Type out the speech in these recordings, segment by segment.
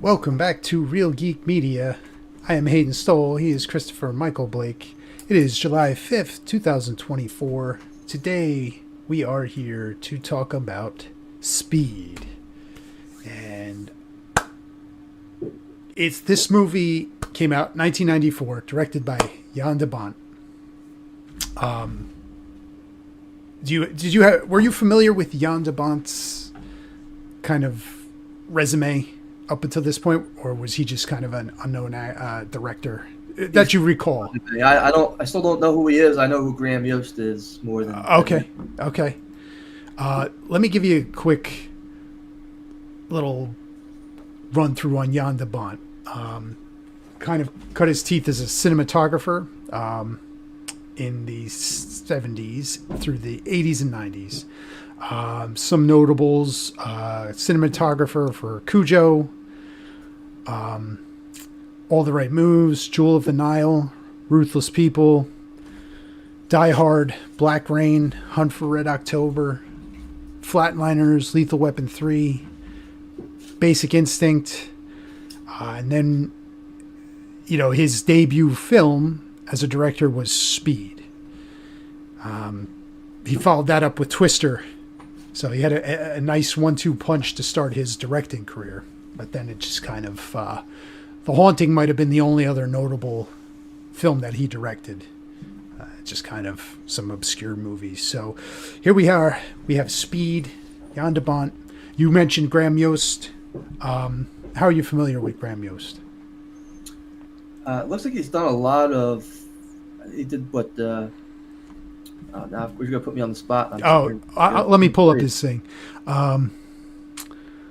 Welcome back to Real Geek Media. I am Hayden Stoll. He is Christopher Michael Blake. It is July 5th, 2024. Today we are here to talk about Speed. And this movie came out in 1994, directed by Jan de Bont. Were you familiar with Jan de Bont's kind of resume up until this point, or was he just kind of an unknown director that you recall? I still don't know who he is. I know who Graham Yost is more than. Okay. Let me give you a quick little run through on Jan de Bont. Kind of cut his teeth as a cinematographer in the 70s through the 80s and 90s. Some notables: cinematographer for Cujo, All the Right Moves, Jewel of the Nile, Ruthless People, Die Hard, Black Rain, Hunt for Red October, Flatliners, Lethal Weapon 3, Basic Instinct, and then, his debut film as a director was Speed. He followed that up with Twister, so he had a nice 1-2 punch to start his directing career. But then it just kind of, The Haunting might have been the only other notable film that he directed. Just kind of some obscure movies. So here we are. We have Speed, Jan de Bont. You mentioned Graham Yost. How are you familiar with Graham Yost? It looks like he's done a lot of. He did what? Now you're gonna put me on the spot. Let me pull up his thing.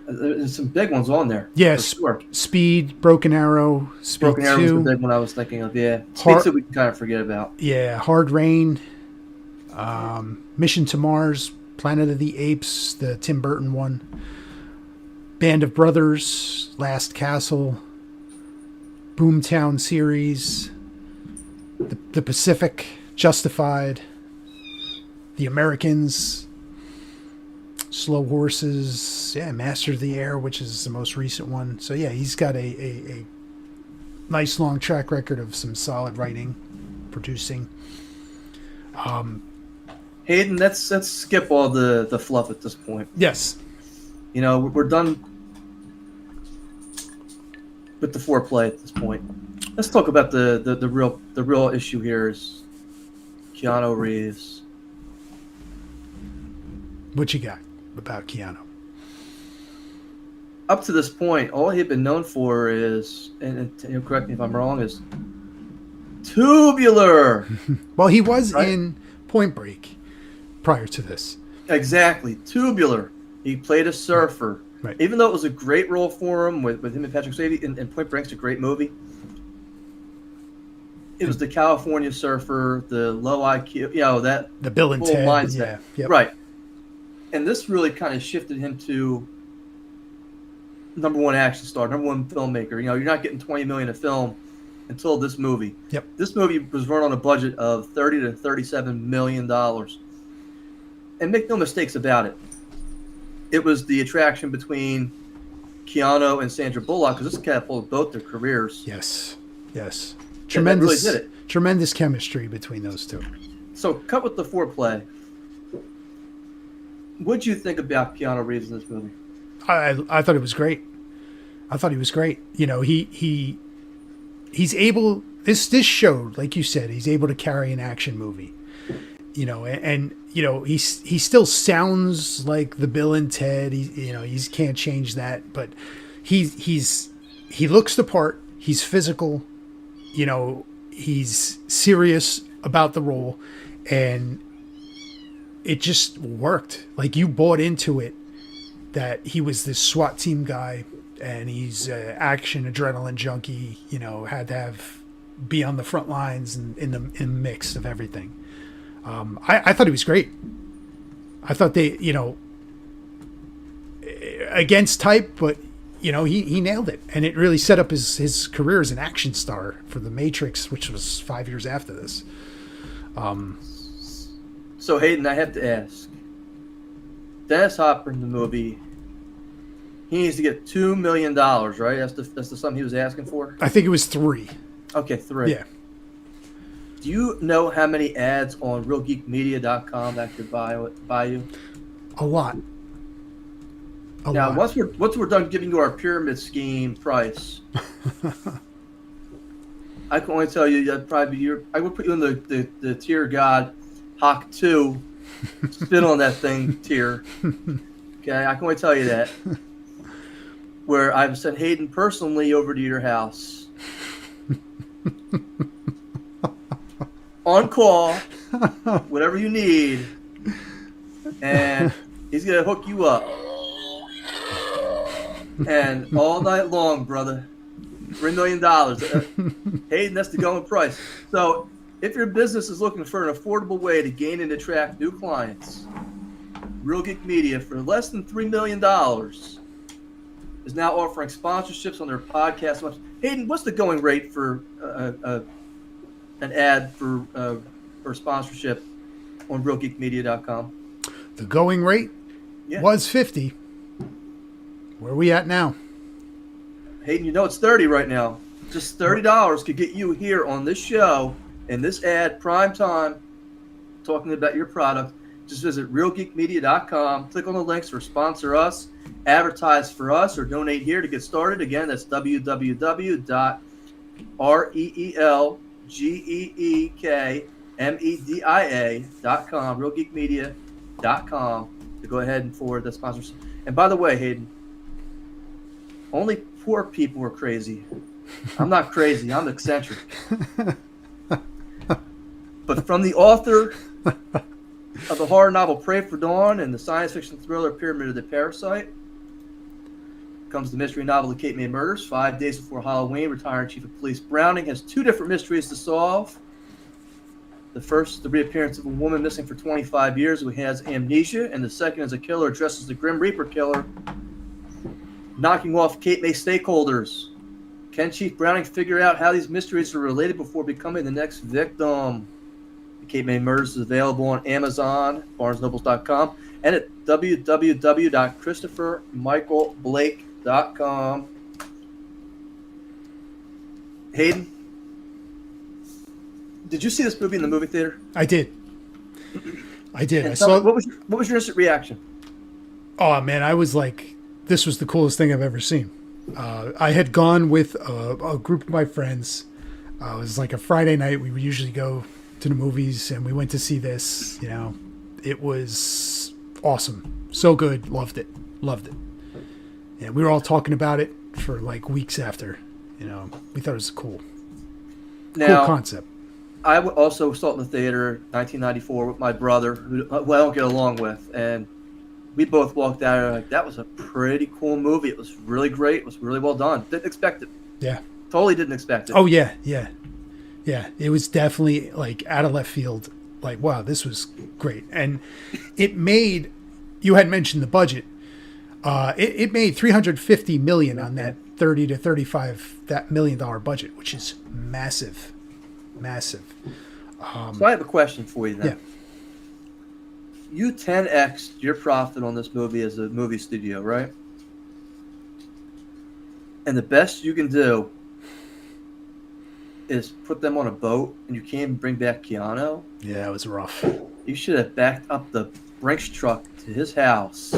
There's some big ones on there. Yes, sure. Speed, Broken Arrow, Speed Broken Arrow 2. Was the big one I was thinking of. Yeah, Speed 2 we can kind of forget about. Yeah, Hard Rain, Mission to Mars, Planet of the Apes, the Tim Burton one, Band of Brothers, Last Castle, Boomtown series, the Pacific, Justified, The Americans, Slow Horses, Master of the Air, which is the most recent one. So yeah, he's got a nice long track record of some solid writing, producing. Hayden, let's skip all the fluff at this point. Yes. We're done with the foreplay at this point. Let's talk about the real issue here is Keanu Reeves. What you got about Keanu? Up to this point, all he had been known for is, and correct me if I'm wrong, is tubular. Well, he was in Point Break prior to this. Exactly, tubular. He played a surfer. Right. Even though it was a great role for him with him and Patrick Swayze, and Point Break's a great movie. It was the California surfer, the low IQ, the Bill and Ted mindset. Yeah, yep. Right. And this really kind of shifted him to number one action star, number one filmmaker. You're not getting $20 million a film until this movie. Yep. This movie was run on a budget of $30 to $37 million. And make no mistakes about it. It was the attraction between Keanu and Sandra Bullock, because this catapulted both their careers. Yes. Tremendous. Really did it. Tremendous chemistry between those two. So, cut with the foreplay. What'd you think about Keanu Reeves in this movie? I thought it was great. I thought he was great. He's able. This showed, like you said, he's able to carry an action movie. He still sounds like the Bill and Ted. He can't change that, but he looks the part. He's physical. He's serious about the role, and it just worked. Like, you bought into it that he was this SWAT team guy, and he's an action adrenaline junkie. Had to be on the front lines and in the mix of everything. I thought he was great. I thought they, against type, but he nailed it, and it really set up his career as an action star for The Matrix, which was 5 years after this. So Hayden, I have to ask, Dennis Hopper in the movie He needs to get $2 million, right? That's the sum he was asking for? I think it was 3. Okay, 3. Yeah. Do you know how many ads on realgeekmedia.com that could buy you? A lot. Now, once we're done giving you our pyramid scheme price, I can only tell you that probably I would put you in the tier God Hawk 2 spin on that thing tier. Okay, I can only tell you that. Where I've sent Hayden personally over to your house. On call, whatever you need. And he's going to hook you up. And all night long, brother. $3 million. Hayden, that's the going price. So if your business is looking for an affordable way to gain and attract new clients, Real Geek Media, for less than $3 million, is now offering sponsorships on their podcast. Hayden, what's the going rate for an ad for sponsorship on realgeekmedia.com? The going rate was 50. Where are we at now? Hayden, you know it's 30 right now. Just $30 could get you here on this show and this ad, prime time, talking about your product. Just visit realgeekmedia.com. Click on the links for sponsor us, advertise for us, or donate here to get started. Again, that's www.reelgeekmedia.com, realgeekmedia.com, to go ahead and forward the sponsorship. And by the way, Hayden, only poor people are crazy. I'm not crazy. I'm eccentric. But from the author of the horror novel Pray for Dawn and the science fiction thriller Pyramid of the Parasite comes the mystery novel The Cape May Murders. 5 days before Halloween, retired Chief of Police Browning has 2 different mysteries to solve. The first, the reappearance of a woman missing for 25 years who has amnesia, and the second is a killer dressed as the Grim Reaper killer, knocking off Cape May stakeholders. Can Chief Browning figure out how these mysteries are related before becoming the next victim? The Cape May Murders is available on Amazon, BarnesNobles.com, and at www.ChristopherMichaelBlake.com. Hayden, did you see this movie in the movie theater? I did. I saw. What was your instant reaction? Oh man, I was like, this was the coolest thing I've ever seen. I had gone with a group of my friends. It was like a Friday night. We would usually go to the movies, and we went to see this. You know, it was awesome, so good, loved it. And we were all talking about it for like weeks after. You know, we thought it was cool concept. I also saw it in the theater, 1994, with my brother, who I don't get along with, and we both walked out and like, that was a pretty cool movie. It was really great. It was really well done. Didn't expect it. Yeah. Totally didn't expect it. Oh, yeah. It was definitely like out of left field. Like, wow, this was great. And it made, you had mentioned the budget. It made $350 million on that $30 to $35 million budget, which is massive. So I have a question for you then. Yeah. You 10x'd your profit on this movie as a movie studio, right? And the best you can do is put them on a boat, and you can't even bring back Keanu. Yeah, it was rough. You should have backed up the Brinks truck to his house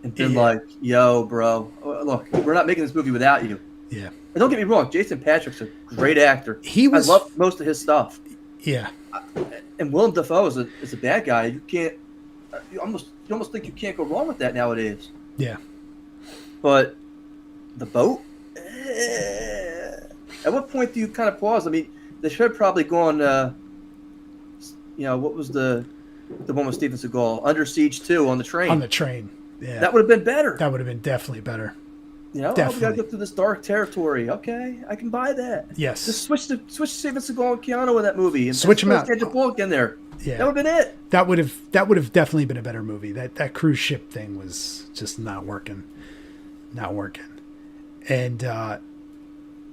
and been like, yo, bro, look, we're not making this movie without you. Yeah. And don't get me wrong, Jason Patrick's a great actor. I love most of his stuff. Yeah. And Willem Dafoe is a bad guy. You can't. You almost think you can't go wrong with that nowadays. Yeah. But the boat. At what point do you kind of pause? I mean, they should have probably gone. What was the one with Steven Seagal, Under Siege 2 on the train? On the train. Yeah. That would have been better. That would have been definitely better. You know, we got to go through this dark territory. Okay, I can buy that. Yes. Just switch Steven Seagal and Keanu in that movie, and switch them out. Sandra Bullock in there. Yeah, that would have been it. That would have definitely been a better movie. That cruise ship thing was just not working. And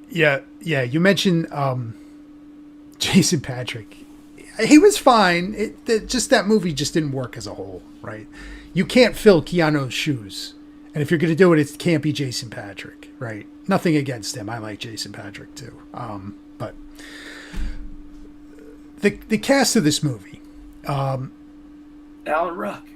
you mentioned Jason Patrick. He was fine. Just that movie just didn't work as a whole, right? You can't fill Keanu's shoes And if you're going to do it, it can't be Jason Patric, right? Nothing against him. I like Jason Patric too. But the cast of this movie, Alan Ruck,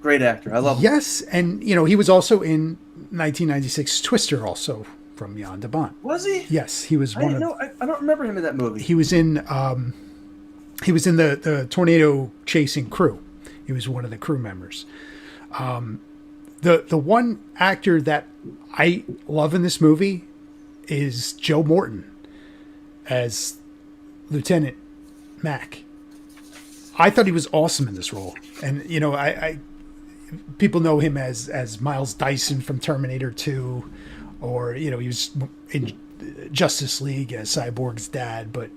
great actor. I love him. Yes, and he was also in 1996 Twister, also from Jan de Bont. Was he? Yes, he was I don't remember him in that movie. He was in the tornado chasing crew. He was one of the crew members. The one actor that I love in this movie is Joe Morton as Lieutenant Mac. I thought he was awesome in this role, and I people know him as Miles Dyson from Terminator 2, or he was in Justice League as Cyborg's dad, but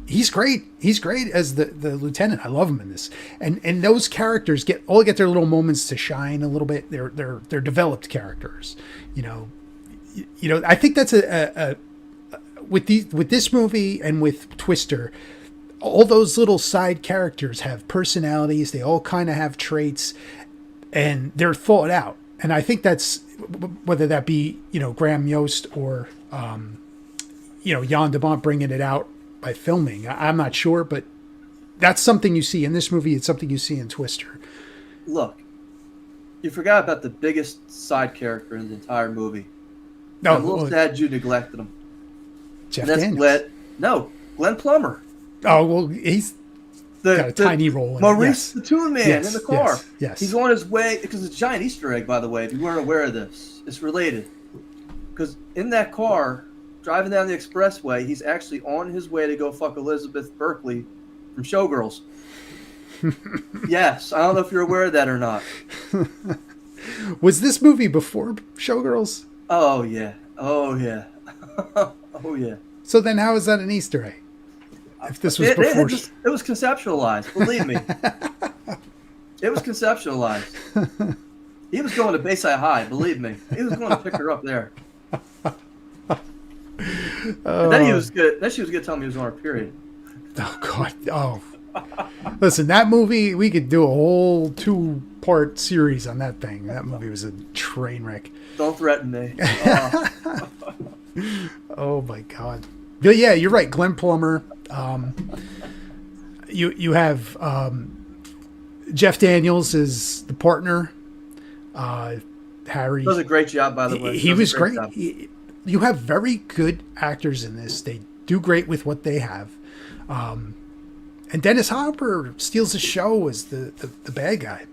he's great. He's great as the lieutenant. I love him in this. And those characters get their little moments to shine a little bit. They're developed characters. I think that's with this movie and with Twister, all those little side characters have personalities. They all kind of have traits, and they're thought out. And I think that's whether that be Graham Yost or Jan de Bont bringing it out by filming. I'm not sure, but that's something you see in this movie. It's something you see in Twister. Look, you forgot about the biggest side character in the entire movie. No, I'm a little sad you neglected him. Jeff and that's Daniels. Glenn Plummer. Oh, well, he's got a tiny role in Maurice it. Yes. the Toon Man in the car. Yes. He's on his way, because it's a giant Easter egg, by the way, if you weren't aware of this. It's related. Because in that car, driving down the expressway, he's actually on his way to go fuck Elizabeth Berkley from Showgirls. Yes, I don't know if you're aware of that or not. Was this movie before Showgirls? Oh, yeah. Oh, yeah. Oh, yeah. So then how is that an Easter egg? If this was before... It was conceptualized, believe me. It was conceptualized. He was going to Bayside High, believe me. He was going to pick her up there. And then he was good. Then she was good telling me he was on her period. Oh God! Oh, listen, that movie, we could do a whole 2-part series on that thing. That movie was a train wreck. Don't threaten me. Oh my God! But yeah, you're right. Glenn Plummer. You have Jeff Daniels as the partner. Harry does a great job, by the way. He was great. You have very good actors in this. They do great with what they have. And Dennis Hopper steals the show as the bad guy.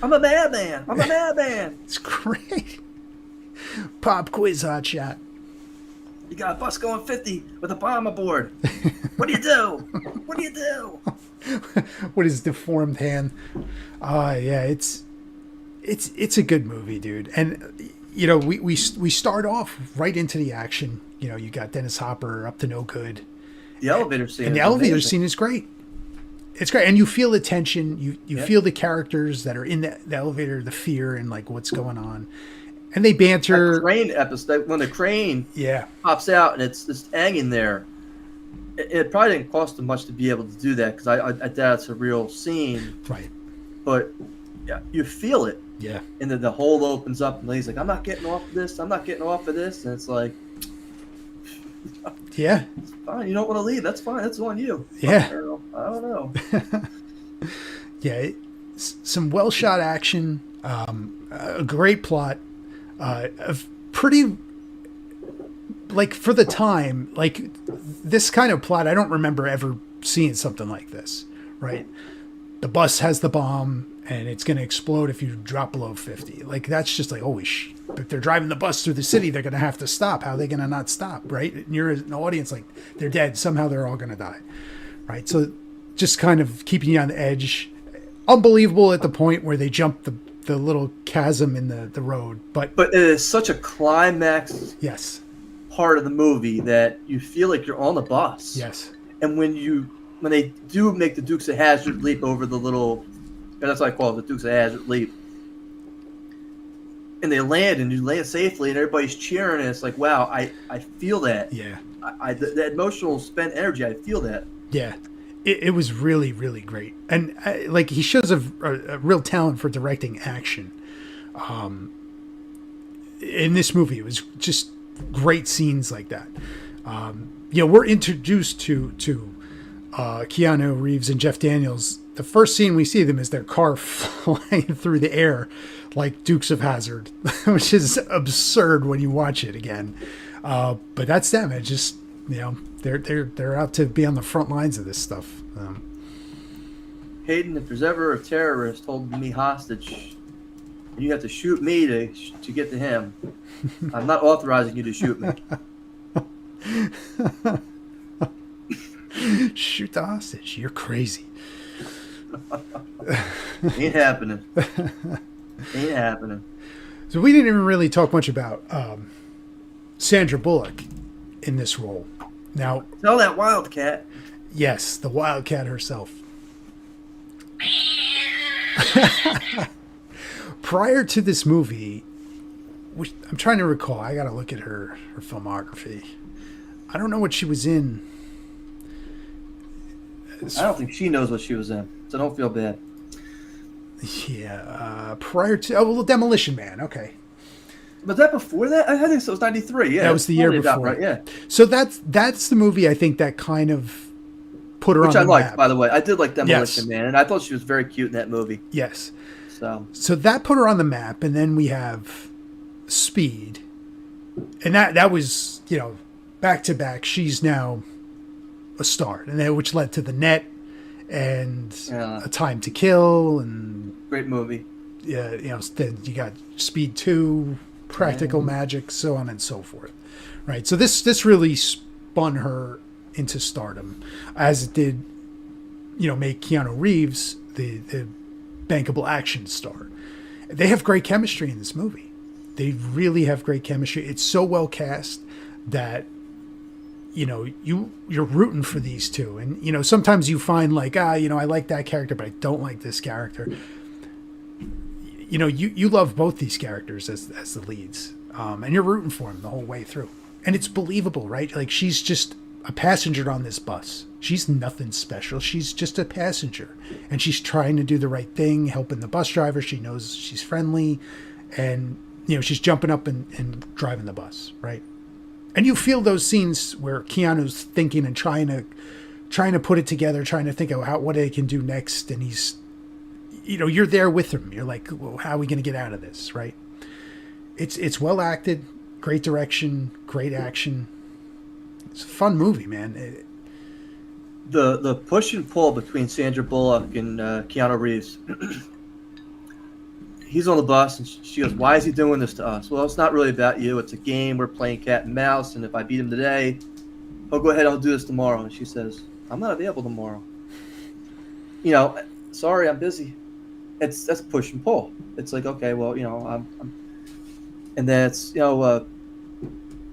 I'm a madman. I'm a madman. It's great. Pop quiz, Hotshot. You got a bus going 50 with a bomb aboard. What do you do? What do you do? With his deformed hand. Yeah, it's a good movie, dude. And we start off right into the action. You got Dennis Hopper up to no good. The elevator scene. And the elevator scene is great. It's great, and you feel the tension. You feel the characters that are in the elevator, the fear, and like what's going on. And they banter. That crane episode, when the crane pops out and it's just hanging there. It probably didn't cost them much to be able to do that, because I doubt it's a real scene. Right. But yeah, you feel it. Yeah. And then the hole opens up, and he's like, "I'm not getting off of this. I'm not getting off of this." And it's like, yeah, it's fine. You don't want to leave. That's fine. That's on you. Yeah. I don't know. Yeah, some well shot action, a great plot, of pretty, like, for the time, like this kind of plot. I don't remember ever seeing something like this. Right, the bus has the bomb, and it's going to explode if you drop below 50. Like, that's just like, holy sh! If they're driving the bus through the city, they're going to have to stop. How are they going to not stop, right? And you're an audience, like, they're dead. Somehow they're all going to die, right? So just kind of keeping you on the edge. Unbelievable at the point where they jump the little chasm in the road. But it is such a climax part of the movie that you feel like you're on the bus. Yes. And when they do make the Dukes of Hazzard leap over the little... That's what I call it, the Dukes of Hazzard leap. And they land, and you land safely, and everybody's cheering, and it's like, wow, I feel that. Yeah. The emotional spent energy, I feel that. Yeah. It was really, really great. And, like, he shows a real talent for directing action, In this movie, it was just great scenes like that. We're introduced to Keanu Reeves and Jeff Daniels. The first scene we see them is their car flying through the air like Dukes of Hazzard, which is absurd when you watch it again. But that's them. It just, they're out to be on the front lines of this stuff. Hayden, if there's ever a terrorist holding me hostage, you have to shoot me to get to him. I'm not authorizing you to shoot me. Shoot the hostage. You're crazy. Ain't happening. Ain't happening. So we didn't even really talk much about Sandra Bullock in this role. Now, tell that wildcat. Yes, the wildcat herself. Prior to this movie, which I'm trying to recall, I got to look at her filmography. I don't know what she was in. I don't think she knows what she was in, so don't feel bad. Yeah, prior to Demolition Man. Okay, was that before that? I think so. It was 93. Yeah, that was the year before. Right? Yeah. So that's the movie I think that kind of put her on the map. Which I liked, by the way. I did like Demolition Man, and I thought she was very cute in that movie. Yes. So that put her on the map, and then we have Speed, and that was back to back. She's now a star, and then which led to The Net and A Time to Kill, and great movie. Yeah, then you got Speed 2, Practical Magic, so on and so forth. Right. So this really spun her into stardom, as it did, make Keanu Reeves the bankable action star. They have great chemistry in this movie. They really have great chemistry. It's so well cast that you're rooting for these two. And sometimes you find like I like that character, but I don't like this character. You love both these characters as the leads, and you're rooting for them the whole way through. And it's believable, right? Like she's just a passenger on this bus. She's nothing special. She's just a passenger, and she's trying to do the right thing, helping the bus driver. She knows she's friendly, and she's jumping up and driving the bus, right? And you feel those scenes where Keanu's thinking and trying to put it together, trying to think of what they can do next, and he's, you're there with him. You're like, well, how are we going to get out of this, right? It's well acted, great direction, great action. It's a fun movie, man. The push and pull between Sandra Bullock and Keanu Reeves. He's on the bus, and she goes, "Why is he doing this to us?" Well, it's not really about you. It's a game. We're playing cat and mouse, and if I beat him today, he'll go ahead and I'll do this tomorrow. And she says, "I'm not available tomorrow. Sorry, I'm busy." That's push and pull. It's like, okay, well, I'm and then it's,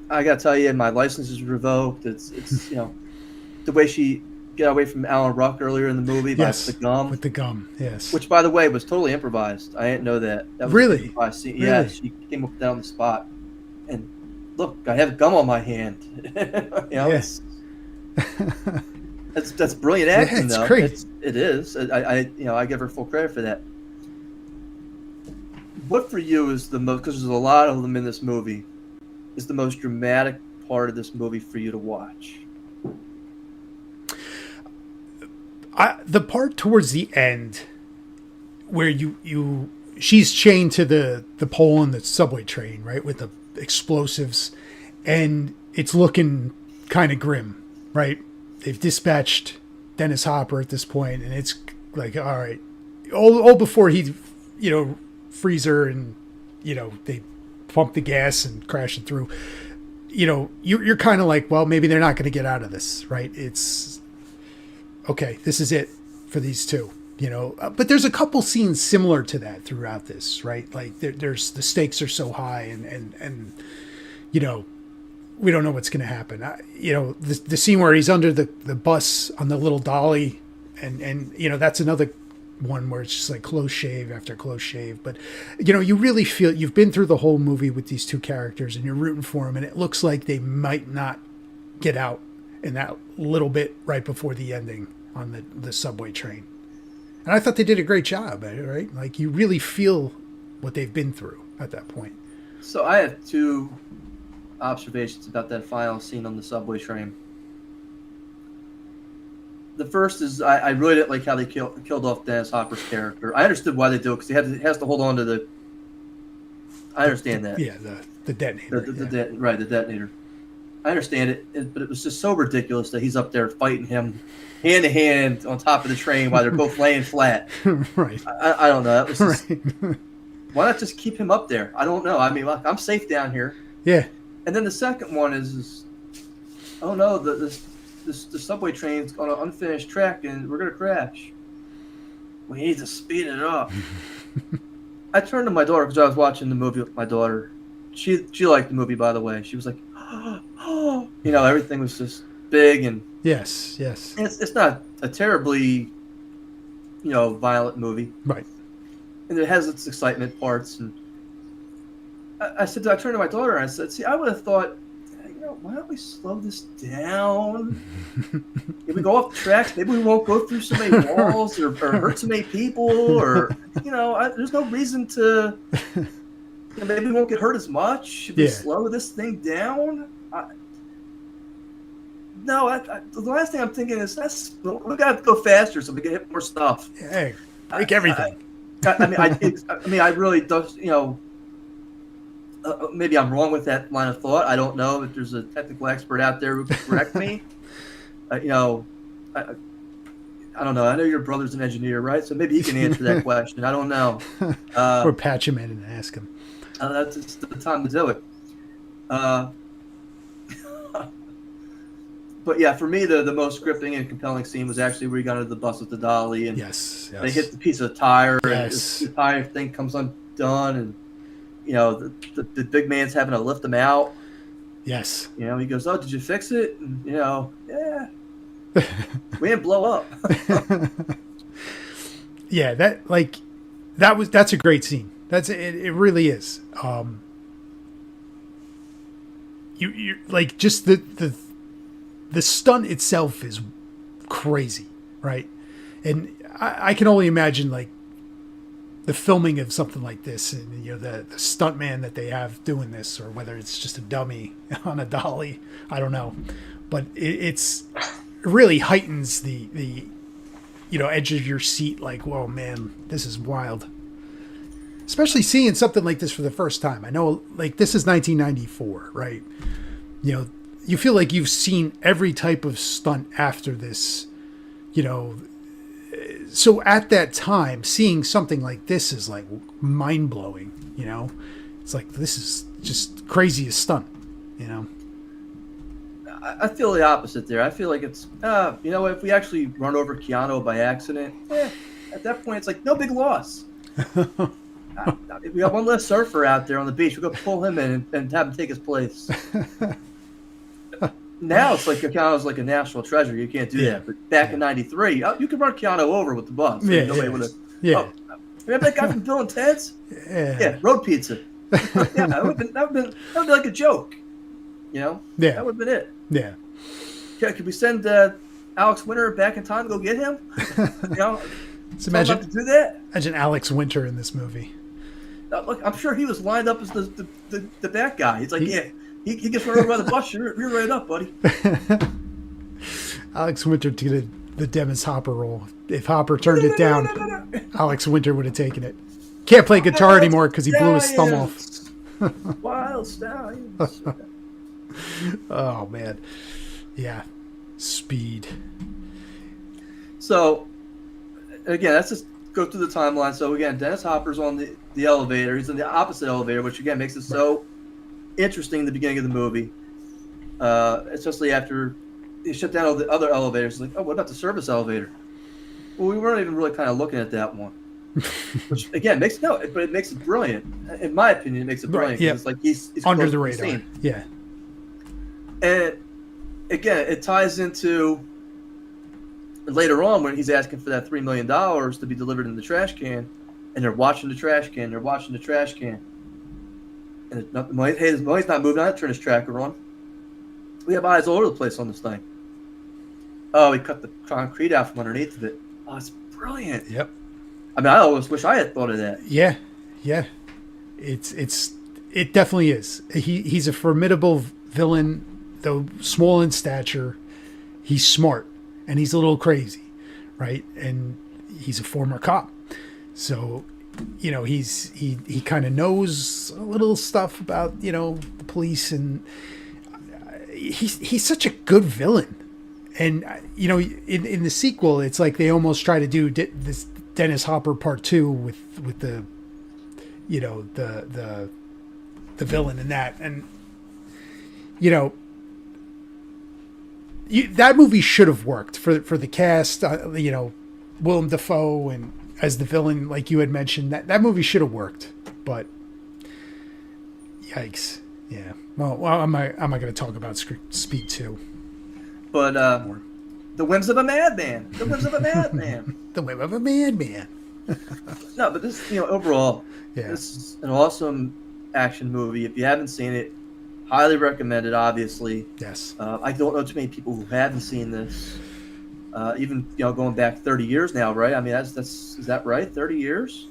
I gotta tell you, my license is revoked. It's the way she got away from Alan Ruck earlier in the movie. Yes, the gum. With the gum, yes. Which, by the way, was totally improvised. I didn't know that. That was really? Really? Yeah, she came up with that on the spot. And look, I have gum on my hand. Yes. That's brilliant acting, it's though. Great. It is. I give her full credit for that. What for you is the most, because there's a lot of them in this movie, is the most dramatic part of this movie for you to watch? The part towards the end where she's chained to the pole on the subway train, right, with the explosives, and it's looking kind of grim, right? They've dispatched Dennis Hopper at this point, and it's like, all right, all before he, frees her, and they pump the gas and crash it through. You're kind of like, well, maybe they're not going to get out of this, right? It's okay. This is it for these two, But there's a couple scenes similar to that throughout this, right? Like there's the stakes are so high, and we don't know what's going to happen. The scene where he's under the bus on the little dolly, and that's another one where it's just like close shave after close shave. But, you really feel you've been through the whole movie with these two characters, and you're rooting for them, and it looks like they might not get out in that little bit right before the ending on the subway train. And I thought they did a great job, right? Like you really feel what they've been through at that point. So I have two observations about that final scene on the subway train. The first is I really didn't like how they killed off Dennis Hopper's character. I understood why they do it because he has to hold on to the. I understand that. Yeah, the detonator. The detonator. I understand it, but it was just so ridiculous that he's up there fighting him hand to hand on top of the train while they're both laying flat. Right. I don't know. That was just, right. Why not just keep him up there? I don't know. I mean, look, I'm safe down here. Yeah. And then the second one is oh no, the subway train's on an unfinished track and we're gonna crash. We need to speed it up. I turned to my daughter because I was watching the movie with my daughter. She liked the movie, by the way. She was like, oh, everything was just big and yes. And it's not a terribly, violent movie, right? And it has its excitement parts. And I turned to my daughter and I said, see, I would have thought, why don't we slow this down? If we go off the tracks, maybe we won't go through so many walls or hurt so many people, or there's no reason to. Maybe we won't get hurt as much if we slow this thing down. The last thing I'm thinking is we got to go faster so we can hit more stuff. Hey, break everything. I really don't. Maybe I'm wrong with that line of thought. I don't know if there's a technical expert out there who can correct me. I don't know. I know your brother's an engineer, right? So maybe he can answer that question. I don't know. Or patch him in and ask him. That's just the time to do it. But yeah, for me, the most gripping and compelling scene was actually where he got into the bus with the dolly and they hit the piece of tire and the tire thing comes undone and the big man's having to lift him out. Yes. He goes, "Oh, did you fix it?" And, yeah. We didn't blow up. Yeah, that's a great scene. It really is. You like just the stunt itself is crazy, right? And I can only imagine like the filming of something like this, and the stunt man that they have doing this, or whether it's just a dummy on a dolly, I don't know, but it really heightens the edge of your seat. Like, whoa, man, this is wild. Especially seeing something like this for the first time. I know, like, this is 1994, right? You feel like you've seen every type of stunt after this, So at that time, seeing something like this is like mind-blowing, It's like, this is just crazy as stunt, I feel the opposite there. I feel like it's, if we actually run over Keanu by accident, at that point, it's like no big loss. We got one less surfer out there on the beach. We're going to pull him in and have him take his place. Now it's like Keanu's like a national treasure. You can't do that. But back in '93, you could run Keanu over with the bus. Nobody would have. Yeah. Oh, remember that guy from Bill and Ted's? Yeah. Road pizza. That would be like a joke. Yeah. That would have been it. Yeah. Could we send Alex Winter back in time to go get him? Let's imagine to do that. Imagine Alex Winter in this movie. Look, I'm sure he was lined up as the bad guy. He's like, he gets run over by the bus. You're right up, buddy. Alex Winter did the Dennis Hopper role. If Hopper turned it down, Alex Winter would have taken it. Can't play guitar anymore because he blew his thumb off. Wild Stallions. Oh, man. Yeah. Speed. So, again, let's just go through the timeline. So, again, Dennis Hopper's on the elevator. He's in the opposite elevator, which, again, makes it so interesting in the beginning of the movie. Especially after they shut down all the other elevators. It's like, oh, what about the service elevator? Well, we weren't even really kind of looking at that one. Which, again, makes it brilliant. In my opinion, it makes it brilliant. Right, yeah. It's like he's under the radar. Yeah. And, again, it ties into later on when he's asking for that $3 million to be delivered in the trash can, and they're watching the trash can. And the money's not moving on. Turn his tracker on. We have eyes all over the place on this thing. Oh, he cut the concrete out from underneath of it. Oh, it's brilliant. Yep. I mean, I always wish I had thought of that. Yeah. it definitely is. He's a formidable villain, though small in stature. He's smart and he's a little crazy, right? And he's a former cop, so he kind of knows a little stuff about the police, and he's such a good villain. And in the sequel, it's like they almost try to do this Dennis Hopper Part 2 with the the villain in that, and that movie should have worked for the cast. Willem Dafoe and as the villain, like you had mentioned, that movie should have worked, but yikes. Yeah. Well, I'm not going to talk about Speed 2. But the whims of a madman. The whims of a madman. The whim of a madman. No, but this, overall, yeah, this is an awesome action movie. If you haven't seen it, highly recommend it. Obviously, yes. I don't know too many people who haven't seen this. Even going back 30 years now, right? I mean, that's is that right? 30 years?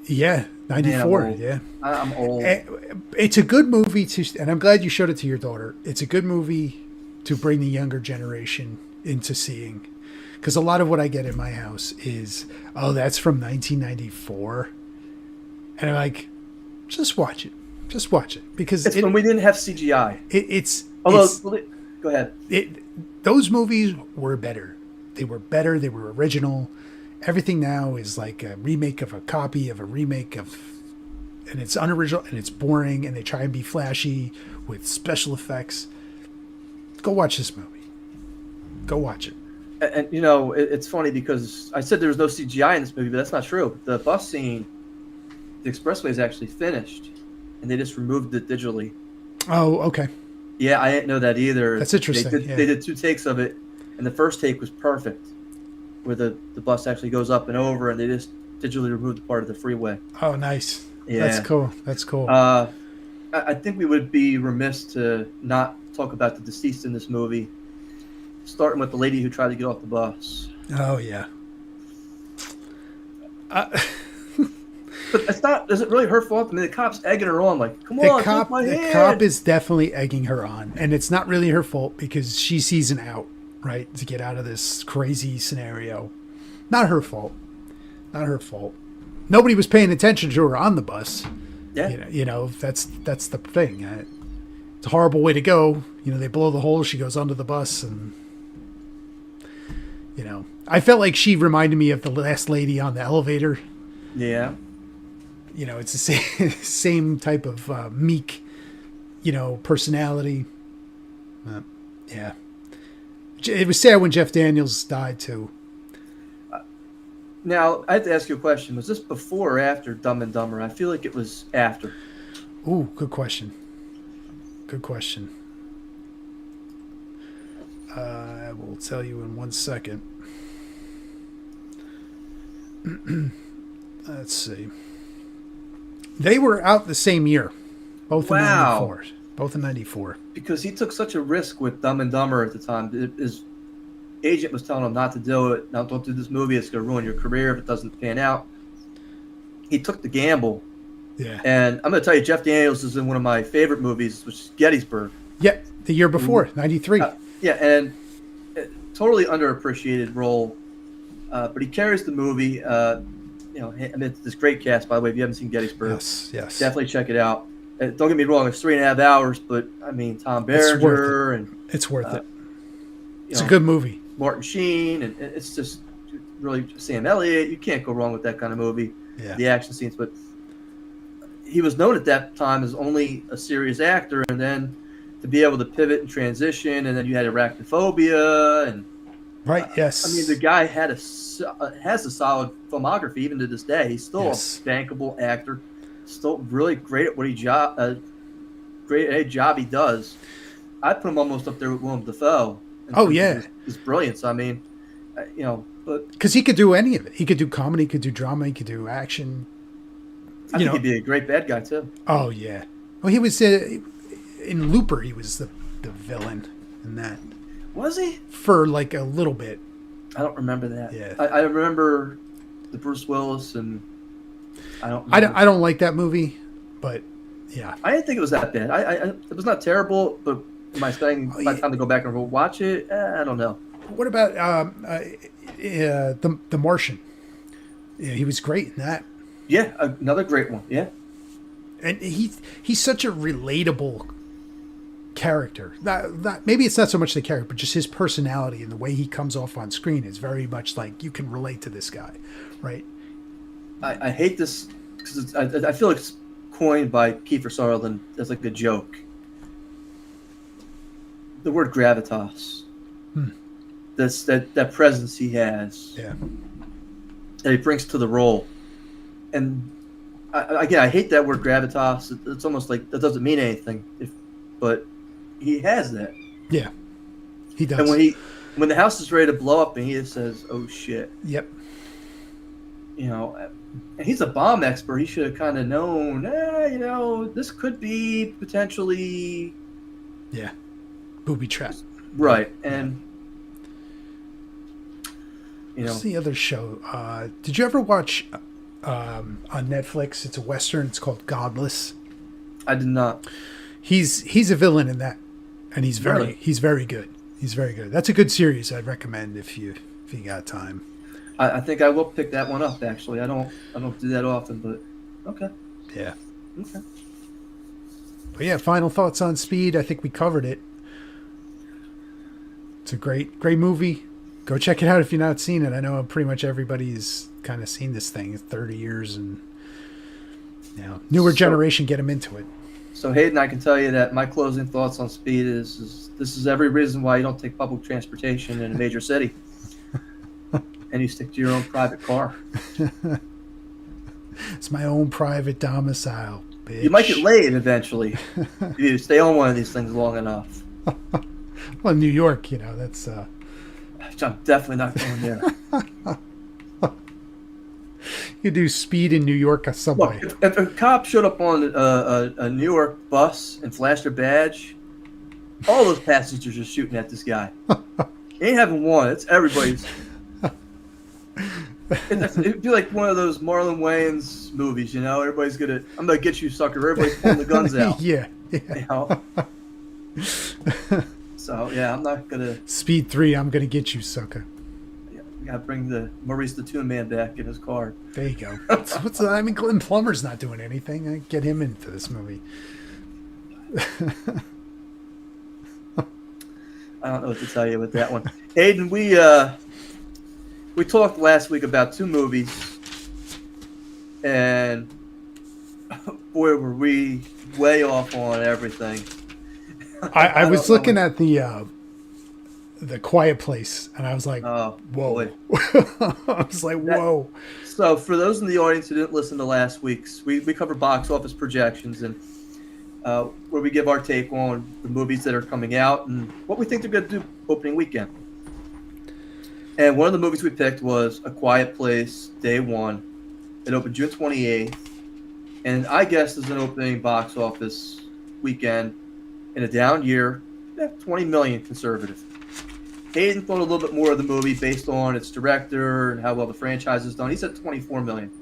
Yeah, 94. Man, yeah, I'm old. It's a good movie and I'm glad you showed it to your daughter. It's a good movie to bring the younger generation into seeing, because a lot of what I get in my house is, oh, that's from 1994, and I'm like, just watch it, because it's when we didn't have CGI. Go ahead. Those movies were better. They were better. They were original. Everything now is like a remake of a copy of a remake of, and it's unoriginal and it's boring, and they try and be flashy with special effects. Go watch this movie. Go watch it. And it's funny because I said there was no CGI in this movie, but that's not true. The bus scene, the expressway is actually finished, and they just removed it digitally. Oh, okay. Yeah, I didn't know that either. That's interesting. They did 2 takes of it, and the first take was perfect, where the bus actually goes up and over, and they just digitally removed the part of the freeway. Oh, nice. Yeah. That's cool. I think we would be remiss to not talk about the deceased in this movie, starting with the lady who tried to get off the bus. Oh, yeah. But it's not. Is it really her fault? I mean, the cop's egging her on, like, "Come on, take my hand." The cop is definitely egging her on, and it's not really her fault because she sees an out, right, to get out of this crazy scenario. Not her fault. Nobody was paying attention to her on the bus. Yeah. That's the thing. It's a horrible way to go. They blow the hole. She goes onto the bus, and I felt like she reminded me of the last lady on the elevator. Yeah. It's the same type of meek, personality. Yeah. It was sad when Jeff Daniels died, too. Now, I have to ask you a question. Was this before or after Dumb and Dumber? I feel like it was after. Ooh, good question. I will tell you in 1 second. Let's see. They were out the same year. Both in 94. Both in 94. Because he took such a risk with Dumb and Dumber at the time. His agent was telling him not to do it. Now, don't do this movie. It's going to ruin your career if it doesn't pan out. He took the gamble. Yeah. And I'm going to tell you, Jeff Daniels is in one of my favorite movies, which is Gettysburg. Yeah, the year before, 93. Yeah, and totally underappreciated role. But he carries the movie. It's this great cast, by the way. If you haven't seen Gettysburg, yes, definitely check it out. Don't get me wrong; it's 3.5 hours, but I mean, Tom Berenger it's worth it. It's a good movie. Martin Sheen, and it's just really Sam Elliott. You can't go wrong with that kind of movie. Yeah. The action scenes, but he was known at that time as only a serious actor, and then to be able to pivot and transition, and then you had arachnophobia, and right. Yes. I mean, the guy has a solid filmography even to this day. He's still a bankable actor, still really great at what great at a job he does. I'd put him almost up there with Willem Dafoe. Oh yeah, his brilliance. I mean, but because he could do any of it. He could do comedy, he could do drama, he could do action. I think he'd be a great bad guy too. Oh yeah. Well, he was in Looper. He was the villain in that. Was he? For like a little bit. I don't remember that. Yeah. I remember the Bruce Willis, and I don't like that movie, but yeah. I didn't think it was that bad. It was not terrible, but am I spending my time to go back and watch it? I don't know. What about the Martian? Yeah, he was great in that. Yeah, another great one. Yeah, and he's such a relatable character. Not maybe it's not so much the character, but just his personality and the way he comes off on screen is very much like you can relate to this guy, right? I hate this because I feel like it's coined by Kiefer Sutherland as like a joke. The word gravitas. That presence he has. Yeah. That he brings to the role. And I hate that word gravitas. It's almost like that doesn't mean anything. But he has that. Yeah. He does. And when the house is ready to blow up and he just says, "Oh shit." Yep. You know, and he's a bomb expert. He should have kind of known, this could be potentially booby trap. Right. And what's the other show? Did you ever watch on Netflix? It's a Western. It's called Godless. I did not. He's a villain in that, and he's very Really? he's very good. He's very good. That's a good series. I'd recommend if you got time. I think I will pick that one up. Actually, I don't do that often, but okay. Yeah. Okay. But yeah, final thoughts on Speed. I think we covered it. It's a great movie. Go check it out if you've not seen it. I know pretty much everybody's kind of seen this thing. 30 years and newer generation get them into it. So Hayden, I can tell you that my closing thoughts on Speed is this is every reason why you don't take public transportation in a major city, and you stick to your own private car. It's my own private domicile, bitch. You might get laid eventually if you stay on one of these things long enough. Well, in New York, that's. I'm definitely not going there. You do Speed in New York, a subway. Look, if a cop showed up on a New York bus and flashed their badge, all those passengers are shooting at this guy. He ain't having one. It's everybody's. It'd be like one of those Marlon Wayans movies, Everybody's I'm gonna get you, sucker. Everybody's pulling the guns out. Yeah. So yeah, I'm not gonna. Speed 3, I'm gonna get you, sucker. Yeah, we gotta bring the Maurice the Toon Man back in his car. There you go. I mean, Glenn Plummer's not doing anything. I get him into this movie. I don't know what to tell you with that one. Hayden, we talked last week about 2 movies, and boy, were we way off on everything. I was looking at the Quiet Place, and I was like, oh, whoa. I was like, whoa. So for those in the audience who didn't listen to last week's, we cover box office projections and where we give our take on the movies that are coming out and what we think they're going to do opening weekend. And one of the movies we picked was A Quiet Place, Day 1. It opened June 28th. And I guess as an opening box office weekend in a down year, 20 million conservative. Hayden thought a little bit more of the movie based on its director and how well the franchise is done. He said 24 million.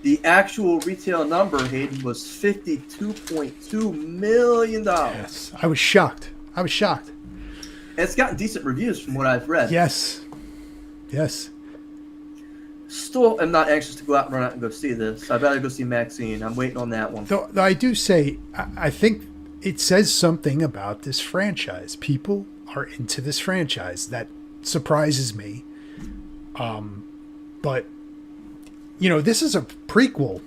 The actual retail number, Hayden, was $52.2 million. Yes, I was shocked. And it's gotten decent reviews from what I've read. Yes. Still am not anxious to go out and run out and go see this. I'd rather go see Maxine. I'm waiting on that one. Though I do say, I think it says something about this franchise. People are into this franchise. That surprises me. But, this is a prequel,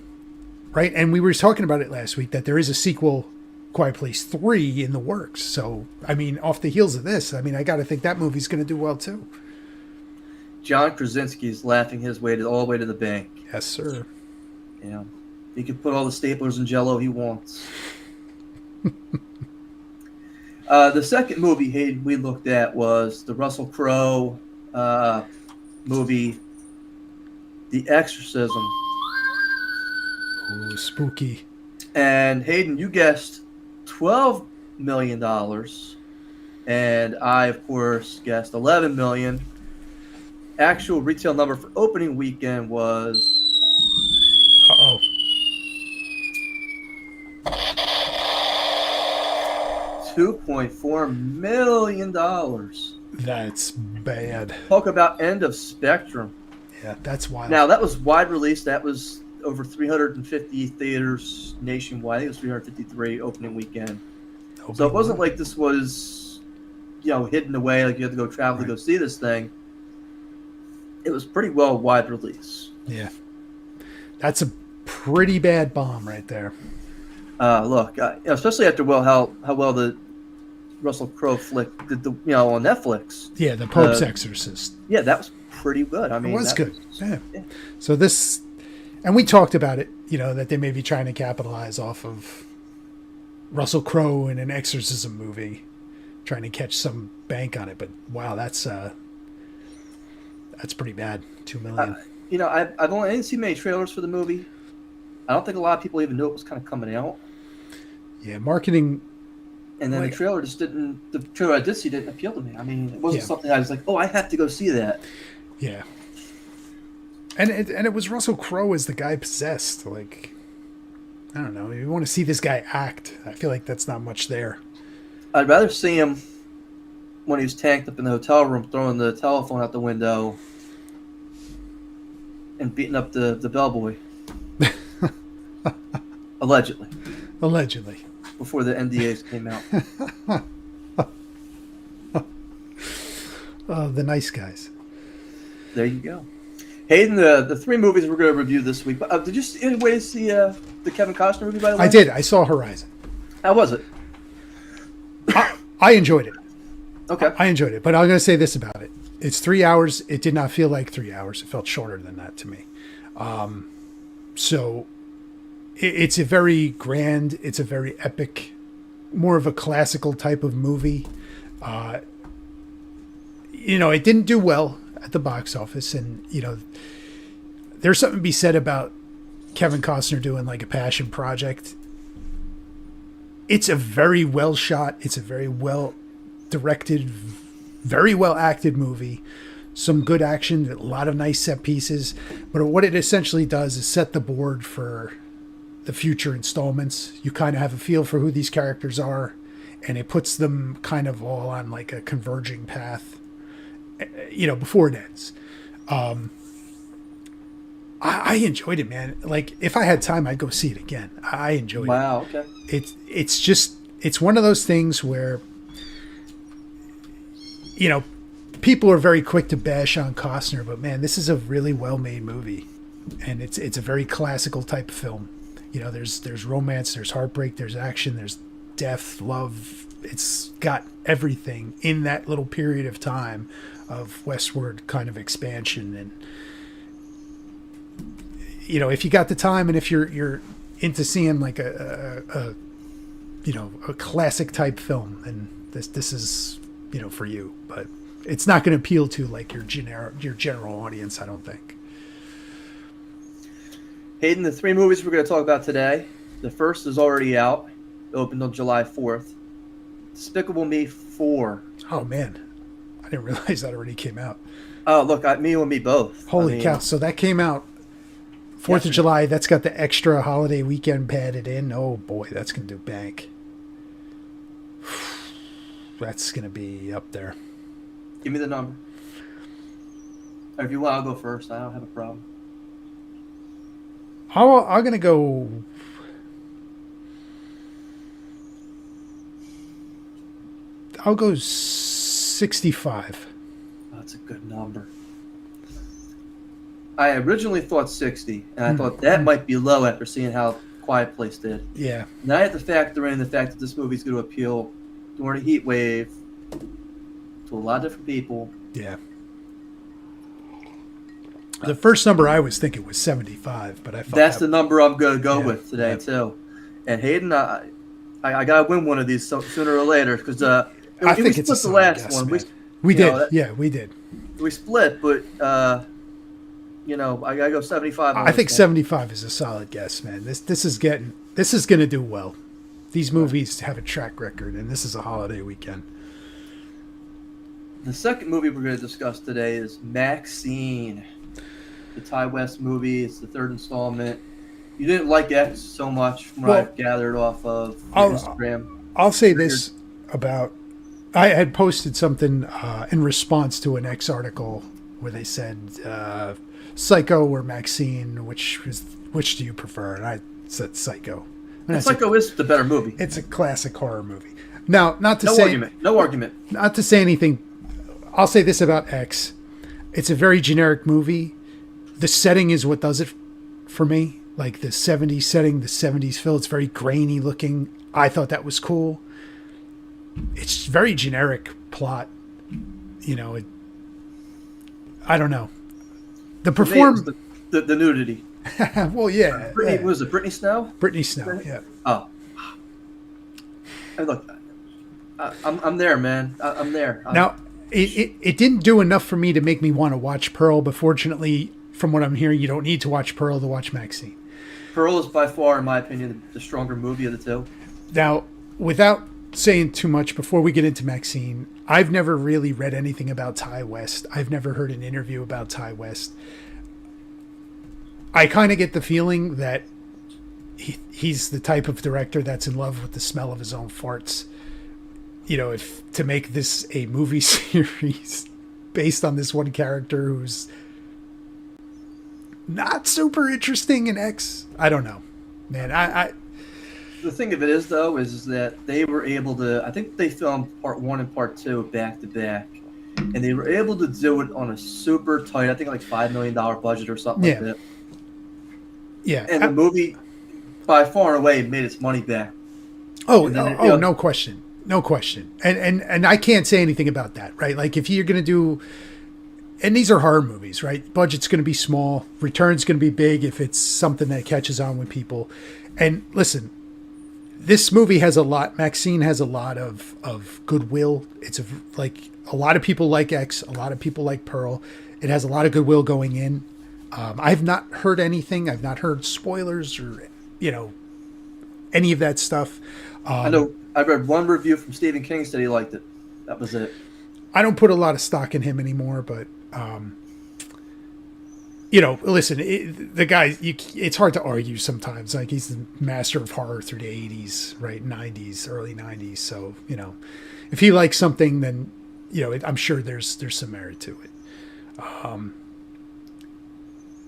right? And we were talking about it last week, that there is a sequel, Quiet Place 3, in the works. So, I mean, off the heels of this, I got to think that movie's going to do well, too. John Krasinski's laughing his way all the way to the bank. Yes, sir. He can put all the staplers in Jell-O he wants. The second movie, Hayden, we looked at was the Russell Crowe movie, The Exorcism. Ooh, spooky. And Hayden, you guessed $12 million. And I, of course, guessed $11 million. Actual retail number for opening weekend was... Uh-oh. $2.4 million. That's bad. Talk about end of spectrum. Yeah, that's wild. Now, that was wide release. That was over 350 theaters nationwide. I think it was 353 opening weekend. So it wasn't like this was, hidden away, like you had to go travel to go see this thing. It was pretty well wide release. Yeah. That's a pretty bad bomb right there. Look, especially after how well the Russell Crowe flick did on Netflix. Yeah, The Pope's Exorcist. Yeah, that was pretty good. I mean, it was good. Yeah. Yeah. So this, and we talked about it, that they may be trying to capitalize off of Russell Crowe in an exorcism movie, trying to catch some bank on it. But wow, that's pretty bad. $2 million. I didn't see many trailers for the movie. I don't think a lot of people even knew it was kind of coming out. Yeah, marketing. And then the trailer I did see didn't appeal to me. I mean, it wasn't something I was like, oh, I have to go see that. Yeah. And it was Russell Crowe as the guy possessed. Like, I don't know. You want to see this guy act. I feel like that's not much there. I'd rather see him when he was tanked up in the hotel room, throwing the telephone out the window and beating up the bellboy. Allegedly. Before the NDAs came out. The nice guys. There you go. Hayden, the three movies we're going to review this week. Did you see the Kevin Costner movie, by the way? I did. I saw Horizon. How was it? I enjoyed it. Okay. I enjoyed it, but I'm going to say this about it. It's 3 hours. It did not feel like 3 hours. It felt shorter than that to me. So it's a very grand, it's a very epic, more of a classical type of movie. It didn't do well at the box office, and there's something to be said about Kevin Costner doing like a passion project. It's a very well shot, it's a very well directed, very well acted movie. Some good action, a lot of nice set pieces, but what it essentially does is set the board for the future installments. You kind of have a feel for who these characters are, and it puts them kind of all on like a converging path, before it ends. I enjoyed it, man. Like, if I had time, I'd go see it again. I enjoyed it. Wow, okay. It's one of those things where, people are very quick to bash on Costner, but man, this is a really well-made movie, and it's a very classical type of film. There's romance, there's heartbreak, there's action, there's death, love. It's got everything in that little period of time of westward kind of expansion. And if you got the time, and if you're into seeing like a classic type film, then this is for you. But it's not going to appeal to like your general audience, I don't think. Hayden, the three movies we're going to talk about today. The first is already out. It opened on July 4th. Despicable Me 4. Oh, man. I didn't realize that already came out. Oh, look, me and me both. Holy cow. So that came out 4th of July. That's got the extra holiday weekend padded in. Oh, boy, that's going to do bank. That's going to be up there. Give me the number. Or if you want, I'll go first. I don't have a problem. I'm going to go... I'll go 65. Oh, that's a good number. I originally thought 60, and I thought that might be low after seeing how Quiet Place did. Yeah. Now I have to factor in the fact that this movie's going to appeal during a heat wave to a lot of different people. Yeah. The first number I was thinking was 75, but I thought that's the number I'm going to go with today, yeah. too. And Hayden, I got to win one of these sooner or later, because I think it's split the last guess, one. Man. We did. We did. We split, but I gotta go 75. I think 75 is a solid guess, man. This is gonna do well. These movies have a track record, and this is a holiday weekend. The second movie we're going to discuss today is Maxine, the Ty West movie. It's the third installment. You didn't like X so much, from what I've gathered off of Instagram. I'll say this. about. I had posted something in response to an X article where they said Psycho or Maxine, which do you prefer? And I said Psycho. And Psycho is the better movie. It's a classic horror movie. Now, No argument. Not to say anything. I'll say this about X. It's a very generic movie. The setting is what does it for me. Like the 70s setting, the 70s feel. It's very grainy looking. I thought that was cool. It's very generic plot. You know, I don't know. The the nudity. Well, yeah. What was it? Brittany Snow? Brittany Snow, yeah. Oh. Hey, look, I'm there, man. I'm there. Now, it didn't do enough for me to make me want to watch Pearl, but fortunately, from what I'm hearing, you don't need to watch Pearl to watch Maxine. Pearl is by far, in my opinion, the stronger movie of the two. Now, without saying too much before we get into Maxine, I've never really read anything about Ty West. I've never heard an interview about Ty West. I kind of get the feeling that he's the type of director that's in love with the smell of his own farts. You know, if to make this a movie series based on this one character who's not super interesting in X, I don't know, man. The thing of it is, though, is that they were able to. I think they filmed part 1 and part 2 back to back, and they were able to do it on a super tight. I think like $5 million budget or something like that. Yeah, and the movie, by far and away, made its money back. No question, no question. And I can't say anything about that, right? Like if you're gonna do, and these are horror movies, right? Budget's gonna be small, return's gonna be big if it's something that catches on with people. And listen, this movie has a lot. Maxine has a lot of goodwill. It's like a lot of people like X, a lot of people like Pearl. It has a lot of goodwill going in. I've not heard anything. I've not heard spoilers or, any of that stuff. I know. I read one review from Stephen King said he liked it. That was it. I don't put a lot of stock in him anymore, but, listen, the guy, it's hard to argue sometimes. Like he's the master of horror through the 80s, right? 90s, early 90s. So, if he likes something, then, I'm sure there's some merit to it.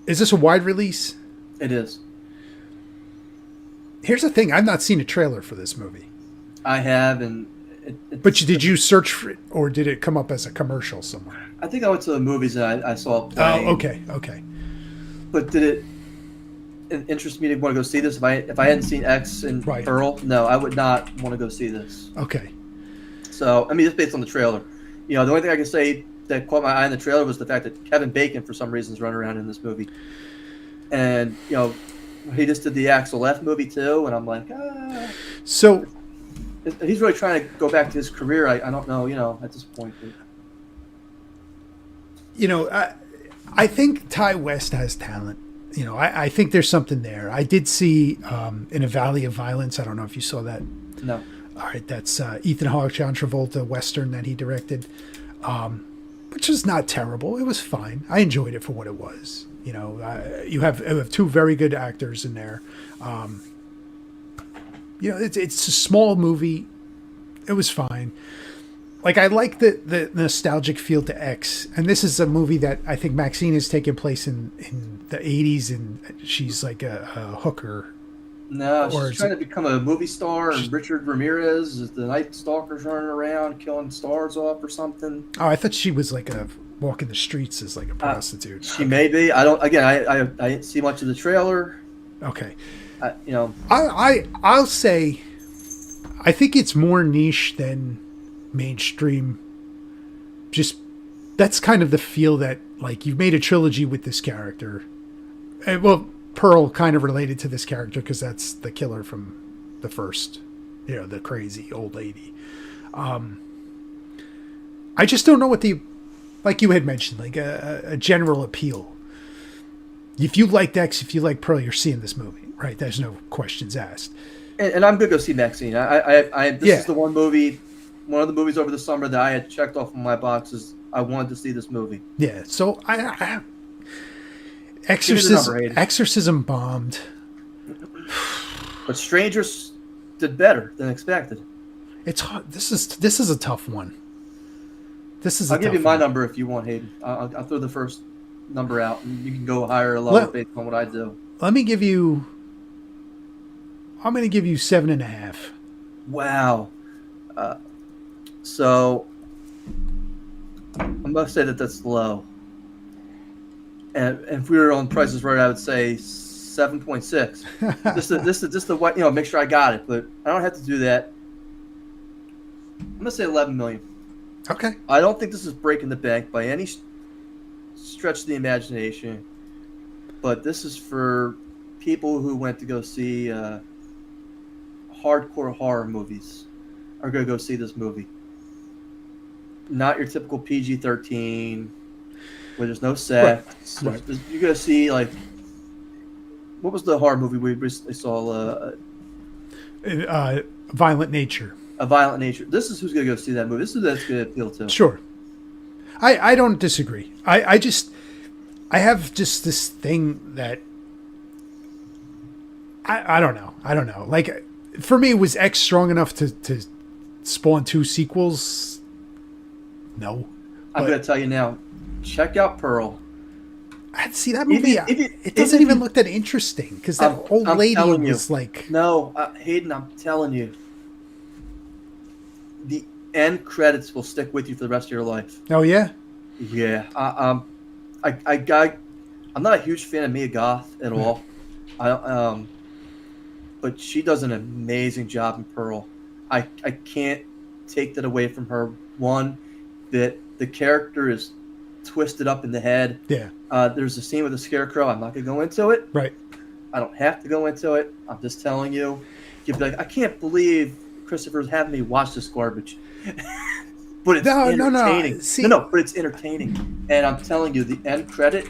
Is this a wide release? It is. Here's the thing. I've not seen a trailer for this movie. I have, and... But did you search for it, or did it come up as a commercial somewhere? I think I went to the movies and I saw it playing. Oh, okay. But did it interest me to want to go see this? If I hadn't seen X and Right. Pearl, no, I would not want to go see this. Okay. So, just based on the trailer. The only thing I can say that caught my eye in the trailer was the fact that Kevin Bacon, for some reason, is running around in this movie. And, he just did the Axel F movie, too, and I'm like, So... He's really trying to go back to his career. I don't know, at this point. I think Ty West has talent. I think there's something there. I did see in A Valley of Violence. I don't know if you saw that. No. All right, that's Ethan Hawke, John Travolta Western that he directed, which was not terrible. It was fine. I enjoyed it for what it was. You have two very good actors in there. It's a small movie. It was fine. Like, I like the nostalgic feel to X. And this is a movie that I think Maxine is taking place in the 80s, and she's like a hooker. No, she's trying to become a movie star, and Richard Ramirez is the Night Stalker's running around killing stars off or something. Oh, I thought she was like walking the streets as like a prostitute. She may be. I don't. Again, I didn't see much of the trailer. Okay. I'll say, I think it's more niche than mainstream. Just that's kind of the feel that, like, you've made a trilogy with this character. And, well, Pearl kind of related to this character because that's the killer from the first, the crazy old lady. I just don't know what like you had mentioned, like a general appeal. If you liked X, if you like Pearl, you're seeing this movie, right? There's no questions asked. And I'm going to go see Maxine. This is the one of the movies over the summer that I had checked off on my boxes. I wanted to see this movie. Yeah, so Exorcism bombed. But Strangers did better than expected. It's hard. This is a tough one. This is. I'll A give tough you my one. number if you want, Hayden. I'll throw the first number out, and you can go higher or lower Let, based on what I do. let me give you. I'm going to give you 7.5. Wow. So I must say that that's low. And if we were on Prices Right, I would say 7.6. Just to what make sure I got it, but I don't have to do that. I'm gonna say 11 million. Okay. I don't think this is breaking the bank by any stretch of the imagination, but this is for people who went to go see hardcore horror movies. Are gonna go see this movie. Not your typical PG-13 where there's no sex. Right. You're gonna see like what was the horror movie we recently saw? Violent Nature. A Violent Nature. This is who's gonna go see that movie. This is who that's gonna appeal to. Sure. I don't disagree. I have just this thing that I don't know. I don't know. Like for me, was X strong enough to spawn 2 sequels? No. I'm gonna tell you now. Check out Pearl. I'd see that movie. It doesn't even look that interesting because that old lady was like. No, Hayden, I'm telling you. The end credits will stick with you for the rest of your life. Oh yeah. Yeah. I'm not a huge fan of Mia Goth at all. But she does an amazing job in Pearl. I can't take that away from her. One, that the character is twisted up in the head. Yeah. There's a scene with the scarecrow. I'm not gonna go into it. Right. I don't have to go into it. I'm just telling you. You'd be like, I can't believe Christopher's having me watch this garbage. But it's entertaining. No, but it's entertaining. And I'm telling you, the end credit,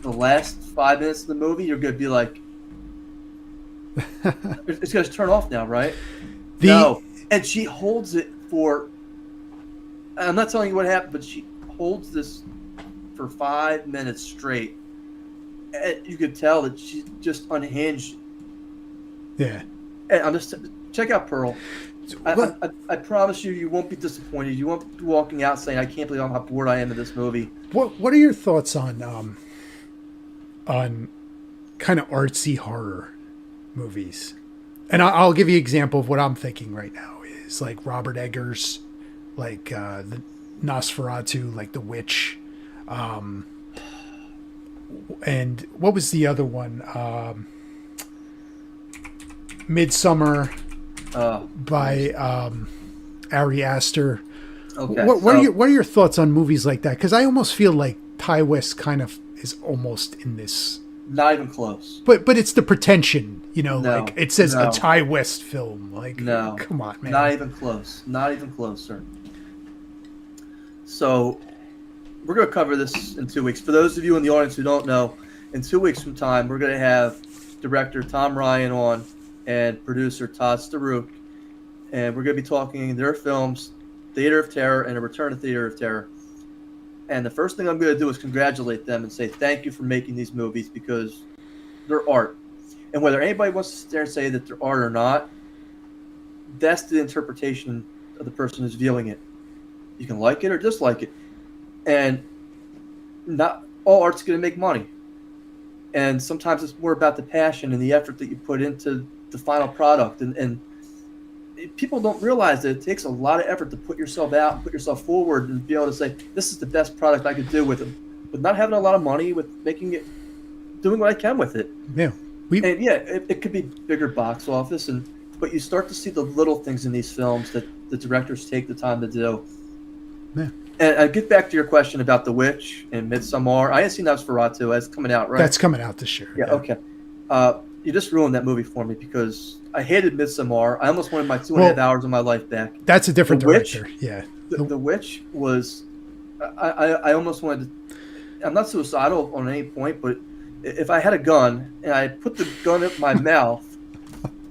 the last 5 minutes of the movie, you're gonna be like, it's gonna turn off now, right? No. And she holds it for. I'm not telling you what happened, but she holds this for 5 minutes straight. And you could tell that she's just unhinged. Yeah. And I'm just check out Pearl. I promise you won't be disappointed. You won't be walking out saying, "I can't believe how bored I am in this movie." What are your thoughts on kind of artsy horror movies? And I'll give you an example of what I'm thinking right now is like Robert Eggers, like the Nosferatu, like The Witch, and what was the other one? Midsummer by Ari Aster. Okay. What are your thoughts on movies like that? Because I almost feel like Ty West kind of is almost in this. Not even close. But it's the pretension, No, like it says a Ty West film. Like, no, come on, man. Not even close. Not even close, sir. So we're going to cover this in 2 weeks. For those of you in the audience who don't know, in 2 weeks from time, we're going to have director Tom Ryan on and producer Todd Staruk, and we're going to be talking their films, Theater of Terror and A Return to Theater of Terror. And the first thing I'm going to do is congratulate them and say thank you for making these movies because they're art. And whether anybody wants to sit there and say that they're art or not, that's the interpretation of the person who's viewing it. You can like it or dislike it. And not all art's going to make money. And sometimes it's more about the passion and the effort that you put into the final product. And people don't realize that it takes a lot of effort to put yourself out, put yourself forward, and be able to say, this is the best product I could do with it. With not having a lot of money, with making it, doing what I can with it. Yeah. It could be bigger box office, but you start to see the little things in these films that the directors take the time to do. Yeah. And I get back to your question about The Witch and Midsommar. I haven't seen Nosferatu. That's coming out, right? That's coming out this year. Yeah, okay. You just ruined that movie for me because I hated Midsommar. I almost wanted my 2.5 hours of my life back. That's a different director. Yeah. The Witch was... I almost wanted to... I'm not suicidal on any point, but if I had a gun and I put the gun in my mouth,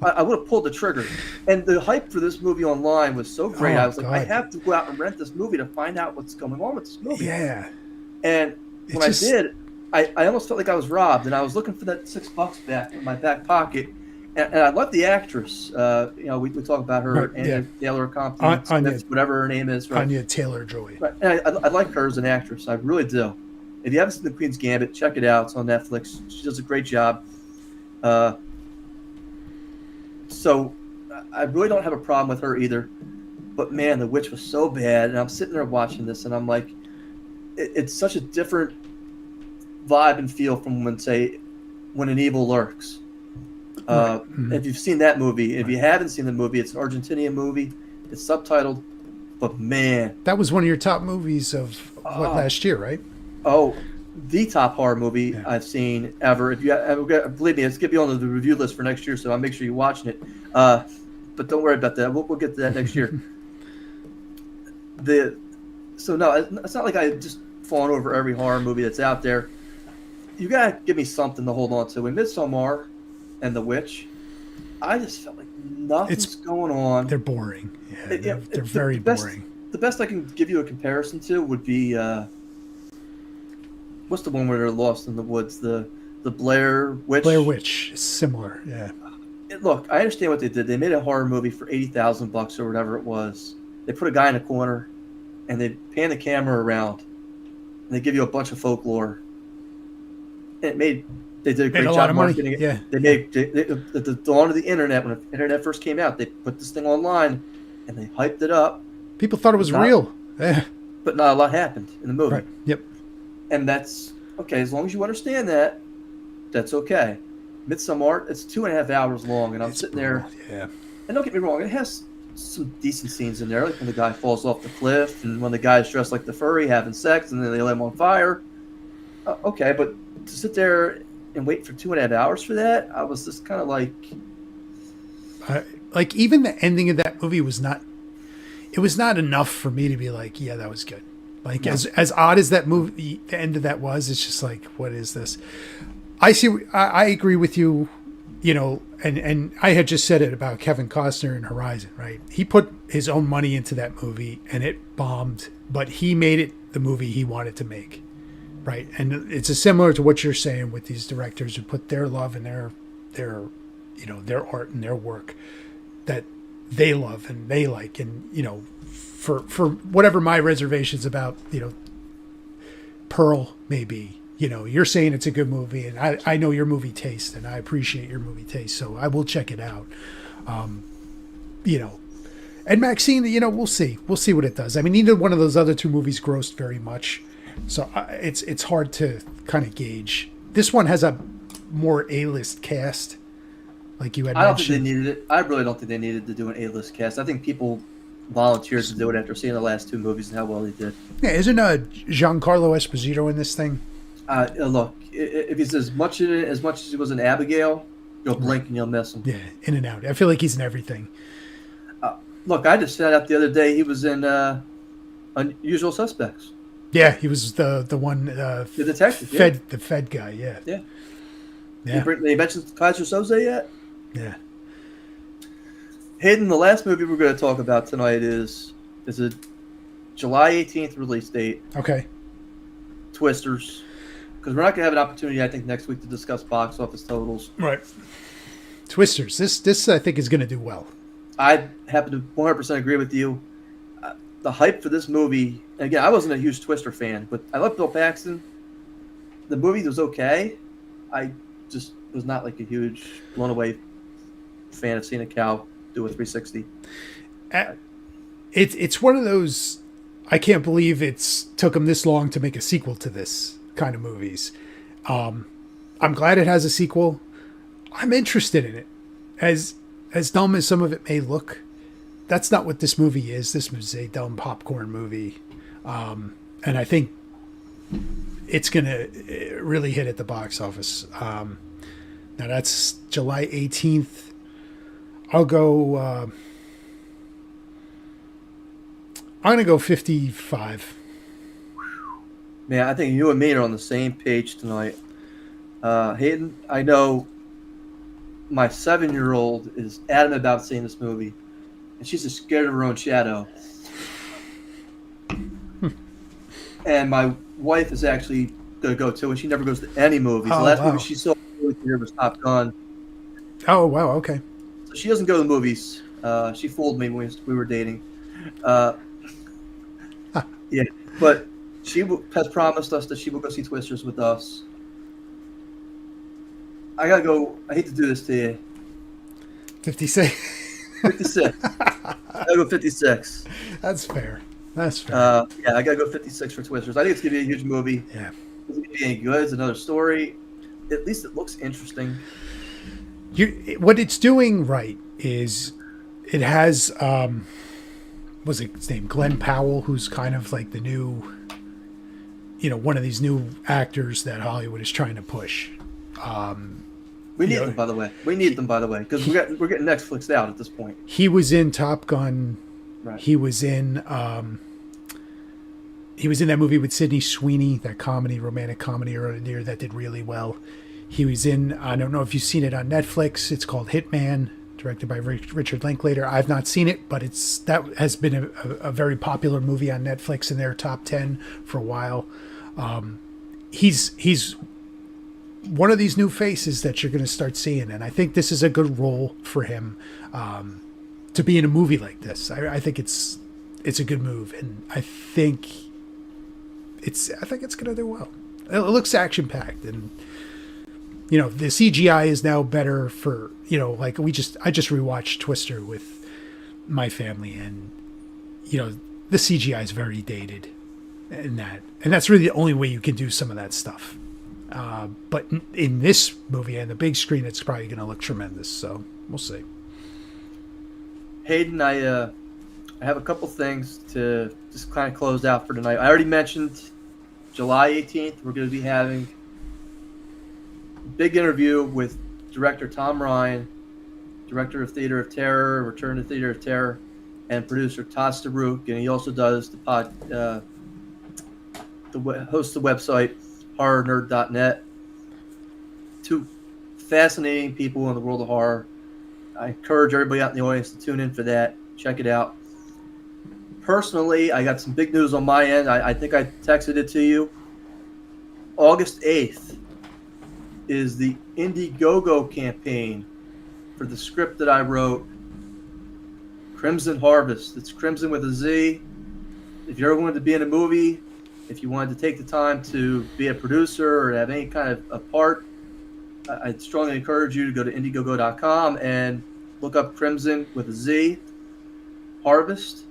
I would have pulled the trigger. And the hype for this movie online was so great. I was like, I have to go out and rent this movie to find out what's going on with this movie. Yeah. And when I did, I almost felt like I was robbed. And I was looking for that $6 back in my back pocket. And I love the actress. We talk about her, Right, yeah. Anya Taylor Compton Anya, Smith, whatever her name is, right? Anya Taylor-Joy. Right. And I like her as an actress. I really do. If you haven't seen The Queen's Gambit, check it out. It's on Netflix. She does a great job. Uh, so I really don't have a problem with her either. But man, The Witch was so bad, and I'm sitting there watching this, and I'm like, it's such a different vibe and feel from when an evil lurks. Right. Mm-hmm. If you've seen that movie, if you haven't seen the movie, it's an Argentinian movie. It's subtitled, but man, that was one of your top movies of last year, right? Oh, the top horror movie I've seen ever. If you believe me, it's gonna be on the review list for next year, so I'll make sure you're watching it. But don't worry about that. We'll get to that next year. No, it's not like I just fallen over every horror movie that's out there. You gotta give me something to hold on to. In Midsommar and The Witch, I just felt like nothing's going on. They're boring. Yeah, they're very boring. The best I can give you a comparison to would be what's the one where they're lost in the woods? The Blair Witch. Blair Witch is similar. Yeah. Look, I understand what they did. They made a horror movie for $80,000 or whatever it was. They put a guy in a corner, and they pan the camera around, and they give you a bunch of folklore. And they did a great job marketing it. Yeah. At the dawn of the internet, when the internet first came out, they put this thing online, and they hyped it up. People thought it was real. Yeah. But not a lot happened in the movie. Right. Yep. And that's okay. As long as you understand that, that's okay. Midsommar, it's 2.5 hours long, and I'm sitting there. Yeah. And don't get me wrong, it has some decent scenes in there, like when the guy falls off the cliff, and when the guy's dressed like the furry having sex, and then they light him on fire. Okay, but to sit there and wait for 2.5 hours for that, I was just kind of like even the ending of that movie was not. It was not enough for me to be like, yeah, that was good. Like as odd as that movie, the end of that was, it's just like, what is this? I agree with you, and I had just said it about Kevin Costner in Horizon, right? He put his own money into that movie and it bombed, but he made it the movie he wanted to make, right? And it's similar to what you're saying with these directors who put their love and their art and their work that they love and they like, and for whatever my reservations about Pearl may be, you're saying it's a good movie, and I know your movie taste, and I appreciate your movie taste, so I will check it out. And Maxine, we'll see what it does. I mean, neither one of those other two movies grossed very much, so it's hard to kind of gauge. This one has a more A-list cast. Like you had mentioned. I don't think they needed it. I really don't think they needed to do an A-list cast. I think people volunteered to do it after seeing the last two movies and how well they did. Yeah, isn't Giancarlo Esposito in this thing? Look, if he's as much in it as he was in Abigail, you'll blink and you'll miss him. Yeah, in and out. I feel like he's in everything. Look, I just found out the other day he was in Unusual Suspects. Yeah, he was the one. The detective. The Fed guy. Yeah. Yeah. Yeah. They mentioned Kaiser Soze yet? Yeah. Hayden, the last movie we're going to talk about tonight is a July 18th release date. Okay. Twisters. Because we're not going to have an opportunity, I think, next week to discuss box office totals. Right. Twisters. This I think is going to do well. I happen to 100% agree with you. The hype for this movie, and again, I wasn't a huge Twister fan, but I love Bill Paxton. The movie was okay. I just was not like a huge blown away fan of seeing a cow do a 360. It's one of those, I can't believe it's took them this long to make a sequel to this kind of movies. I'm glad it has a sequel. I'm interested in it. As dumb as some of it may look, that's not what this movie is. This is a dumb popcorn movie. And I think it's going to really hit at the box office. Now that's July 18th. I'll go, I'm going to go 55. Man, I think you and me are on the same page tonight. Hayden, I know my 7-year-old is adamant about seeing this movie, and she's just scared of her own shadow. And my wife is actually going to go too, and she never goes to any movies. The last movie she saw was Top Gun. Oh, wow. Okay. So she doesn't go to the movies. She fooled me when we were dating. Uh, Huh. yeah, but has promised us that she will go see Twisters with us. I gotta go. I hate to do this to you. 56. 56. I gotta go 56. That's fair. That's fair. Yeah, I gotta go 56 for Twisters. I think it's gonna be a huge movie. Yeah. It's gonna be any good. It's another story. At least it looks interesting. What it's doing right is it has what's his name, Glenn Powell, who's kind of like the new, one of these new actors that Hollywood is trying to push. We need them, by the way. We need them, by the way, because we're getting Netflixed out at this point. He was in Top Gun. Right. He was in that movie with Sydney Sweeney, that romantic comedy earlier that did really well. He was in, I don't know if you've seen it on Netflix. It's called Hitman, directed by Richard Linklater. I've not seen it, but that has been a very popular movie on Netflix in their top 10 for a while. He's one of these new faces that you're going to start seeing, and I think this is a good role for him to be in a movie like this. I think it's a good move, and I think it's going to do well. It looks action packed, and the CGI is now better for, like I just rewatched Twister with my family, and the CGI is very dated in that, and that's really the only way you can do some of that stuff. But in this movie and the big screen, it's probably going to look tremendous. So we'll see. Hayden, I have a couple things to just kind of close out for tonight. I already mentioned July 18th, we're going to be having a big interview with director Tom Ryan, director of Theater of Terror, Return to Theater of Terror, and producer Todd Staruk. And he also does the hosts the website horrornerd.net. Two fascinating people in the world of horror. I encourage everybody out in the audience to tune in for that. Check it out. Personally, I got some big news on my end. I think I texted it to you. August 8th is the Indiegogo campaign for the script that I wrote, Crimson Harvest. It's Crimson with a Z. If you ever wanted to be in a movie, if you wanted to take the time to be a producer or have any kind of a part, I'd strongly encourage you to go to Indiegogo.com and look up Crimson with a Z, Harvest,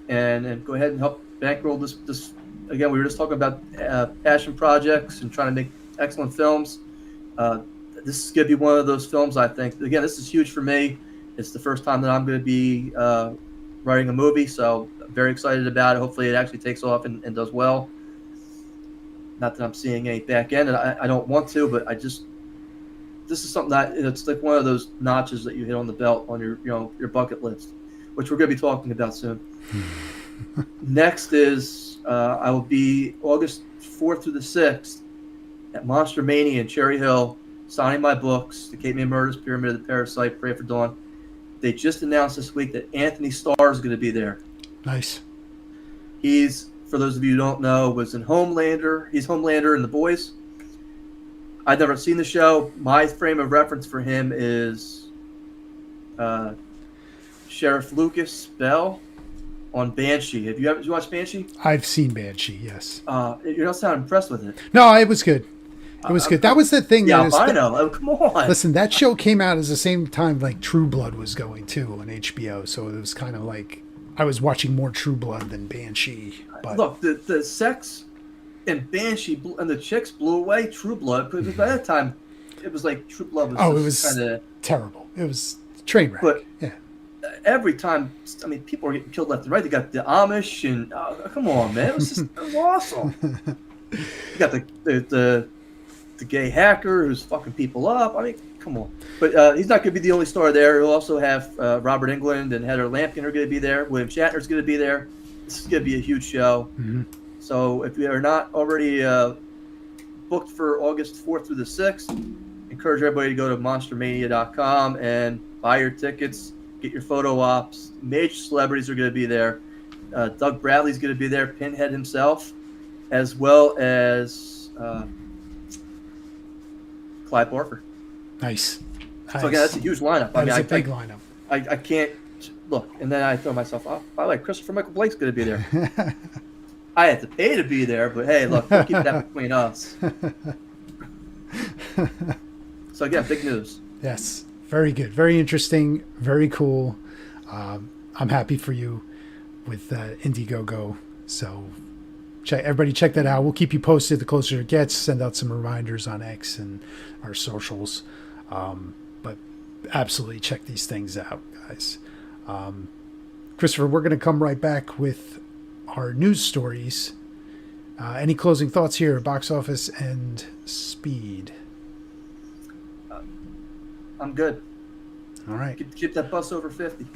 and go ahead and help bankroll this. Again, we were just talking about passion projects and trying to make excellent films. This is going to be one of those films, I think. Again, this is huge for me. It's the first time that I'm going to be writing a movie, so I'm very excited about it. Hopefully it actually takes off and does well. Not that I'm seeing any back end, and I don't want to, but this is something that it's like one of those notches that you hit on the belt on your bucket list, which we're going to be talking about soon. Next is I will be August 4th through the 6th at Monster Mania in Cherry Hill, signing my books, The Cape May Murders, Pyramid of the Parasite, Pray for Dawn. They just announced this week that Anthony Starr is going to be there. Nice. He's, for those of you who don't know, was in Homelander. He's Homelander in The Boys. I've never seen the show. My frame of reference for him is Sheriff Lucas Bell on Banshee. Did you watch Banshee? I've seen Banshee, yes. You don't sound impressed with it. No, it was good. It was good. That was the thing. Yeah, I know. Oh, come on. Listen, that show came out at the same time like True Blood was going too on HBO, so it was kind of like I was watching more True Blood than Banshee. But look, the sex in Banshee and the chicks blew away True Blood, because by that time it was like True Blood was it was kind of terrible. It was train wreck. But yeah, every time, I mean, people are getting killed left and right. They got the Amish, and come on, man, it was awesome. You got the gay hacker who's fucking people up. I mean, come on. But he's not going to be the only star there. He'll also have Robert Englund and Heather Lampkin are going to be there. William Shatner's going to be there. This is going to be a huge show. Mm-hmm. So if you are not already booked for August 4th through the 6th, encourage everybody to go to monstermania.com and buy your tickets, get your photo ops. Major celebrities are going to be there. Doug Bradley's going to be there, Pinhead himself, as well as Clive Barker. Nice. So again, that's a huge lineup. That is a big lineup. I can't look, and then I throw myself off. By the way, Christopher Michael Blake's going to be there. I had to pay to be there, but hey, look, we'll keep that between us. So again, big news. Yes, very good, very interesting, very cool. I'm happy for you with Indiegogo. So everybody check that out. We'll keep you posted the closer it gets. Send out some reminders on X and our socials. But absolutely check these things out, guys. Christopher, we're going to come right back with our news stories. Any closing thoughts here? Box office and speed. I'm good. All right. Keep that bus over 50.